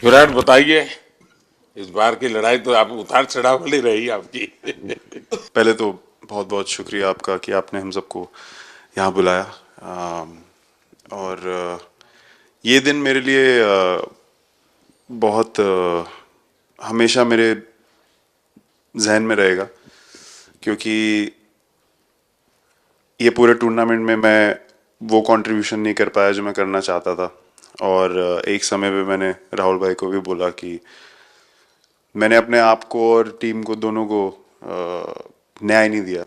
विराट बताइए, इस बार की लड़ाई तो आप उतार चढ़ाव वाली रही आपकी। पहले तो बहुत बहुत शुक्रिया आपका कि आपने हम सबको यहाँ बुलाया। और ये दिन मेरे लिए बहुत हमेशा मेरे जहन में रहेगा, क्योंकि ये पूरे टूर्नामेंट में मैं वो कंट्रीब्यूशन नहीं कर पाया जो मैं करना चाहता था। और एक समय पे मैंने राहुल भाई को भी बोला कि मैंने अपने आप को और टीम को दोनों को न्याय नहीं दिया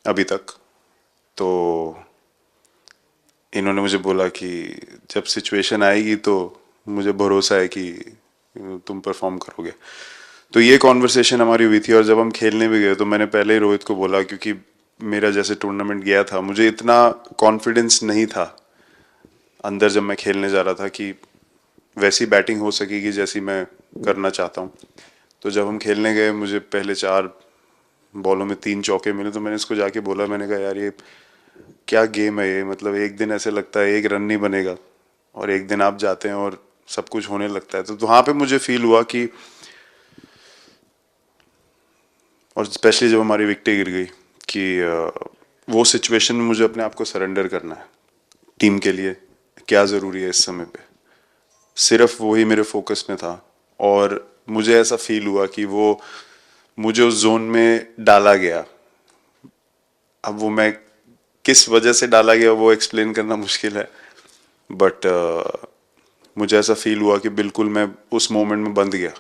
अभी तक। तो इन्होंने मुझे बोला कि जब सिचुएशन आएगी तो मुझे भरोसा है कि तुम परफॉर्म करोगे। तो ये कॉन्वर्सेशन हमारी हुई थी, और जब हम खेलने भी गए तो मैंने पहले ही रोहित को बोला, क्योंकि मेरा जैसे टूर्नामेंट गया था मुझे इतना कॉन्फिडेंस नहीं था अंदर जब मैं खेलने जा रहा था कि वैसी बैटिंग हो सकेगी जैसी मैं करना चाहता हूँ। तो जब हम खेलने गए मुझे पहले 4 बॉलों में 3 चौके मिले, तो मैंने इसको जाके बोला, मैंने कहा यार ये क्या गेम है ये, मतलब एक दिन ऐसे लगता है एक रन नहीं बनेगा और एक दिन आप जाते हैं और सब कुछ होने लगता है। तो वहाँ पे मुझे फील हुआ कि, और स्पेशली जब हमारी विकेटें गिर गई, कि वो सिचुएशन में मुझे अपने आप को सरेंडर करना है। टीम के लिए क्या ज़रूरी है इस समय पे, सिर्फ वही मेरे फोकस में था। और मुझे ऐसा फील हुआ कि वो मुझे उस जोन में डाला गया। अब वो मैं किस वजह से डाला गया वो एक्सप्लेन करना मुश्किल है, बट मुझे ऐसा फील हुआ कि बिल्कुल मैं उस मोमेंट में बंद गया।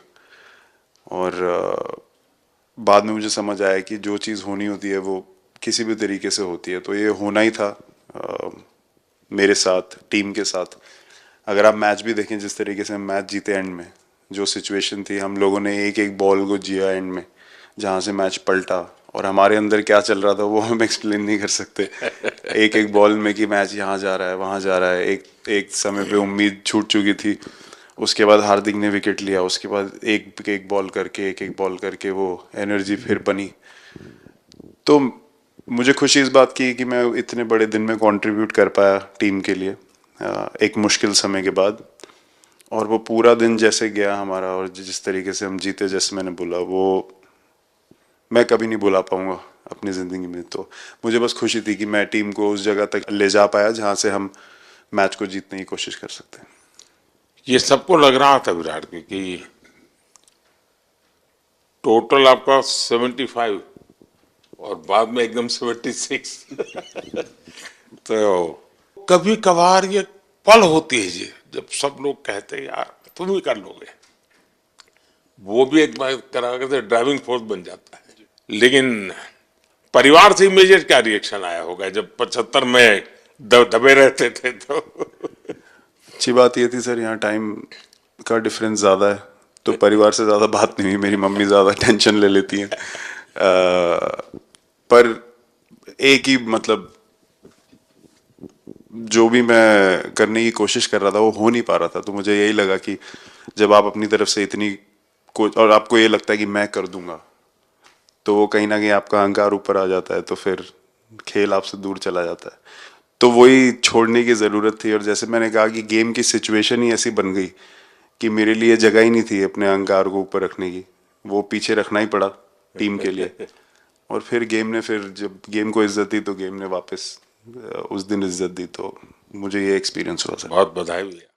और बाद में मुझे समझ आया कि जो चीज़ होनी होती है वो किसी भी तरीके से होती है, तो ये होना ही था मेरे साथ, टीम के साथ। अगर आप मैच भी देखें, जिस तरीके से हम मैच जीते एंड में, जो सिचुएशन थी, हम लोगों ने एक एक बॉल को जिया एंड में, जहाँ से मैच पलटा, और हमारे अंदर क्या चल रहा था वो हम एक्सप्लेन नहीं कर सकते। एक एक बॉल में कि मैच यहाँ जा रहा है वहाँ जा रहा है। एक एक समय पे उम्मीद छूट चुकी थी, उसके बाद हार्दिक ने विकेट लिया, उसके बाद एक एक बॉल करके एक एक बॉल करके वो एनर्जी फिर बनी। तो मुझे खुशी इस बात की कि मैं इतने बड़े दिन में कंट्रीब्यूट कर पाया टीम के लिए, एक मुश्किल समय के बाद। और वो पूरा दिन जैसे गया हमारा, और जिस तरीके से हम जीते, जैसे मैंने बोला, वो मैं कभी नहीं भुला पाऊंगा अपनी ज़िंदगी में। तो मुझे बस खुशी थी कि मैं टीम को उस जगह तक ले जा पाया जहाँ से हम मैच को जीतने की कोशिश कर सकते हैं। ये सबको लग रहा था विराट की कि टोटल आपका 75 और बाद में एकदम 76। तो कभी कभार ये पल होती है जी, जब सब लोग कहते हैं यार तुम ही कर लोगे, वो भी एक बार करा के ड्राइविंग फोर्स बन जाता है। लेकिन परिवार से इमीडिएट क्या रिएक्शन आया होगा जब 75 में दबे रहते थे तो? अच्छी बात ये थी सर, यहाँ टाइम का डिफरेंस ज़्यादा है, तो परिवार से ज़्यादा बात नहीं हुई। मेरी मम्मी ज़्यादा टेंशन ले लेती हैं। पर एक ही मतलब, जो भी मैं करने की कोशिश कर रहा था वो हो नहीं पा रहा था। तो मुझे यही लगा कि जब आप अपनी तरफ से इतनी और आपको ये लगता है कि मैं कर दूंगा, तो वो कहीं ना कहीं आपका अहंकार ऊपर आ जाता है, तो फिर खेल आपसे दूर चला जाता है। तो वही छोड़ने की ज़रूरत थी। और जैसे मैंने कहा कि गेम की सिचुएशन ही ऐसी बन गई कि मेरे लिए जगह ही नहीं थी अपने अहंकार को ऊपर रखने की, वो पीछे रखना ही पड़ा टीम के लिए। और फिर गेम ने, फिर जब गेम को इज्जत दी तो गेम ने वापस उस दिन इज्जत दी। तो मुझे ये एक्सपीरियंस हुआ सर। बहुत बधाई भैया।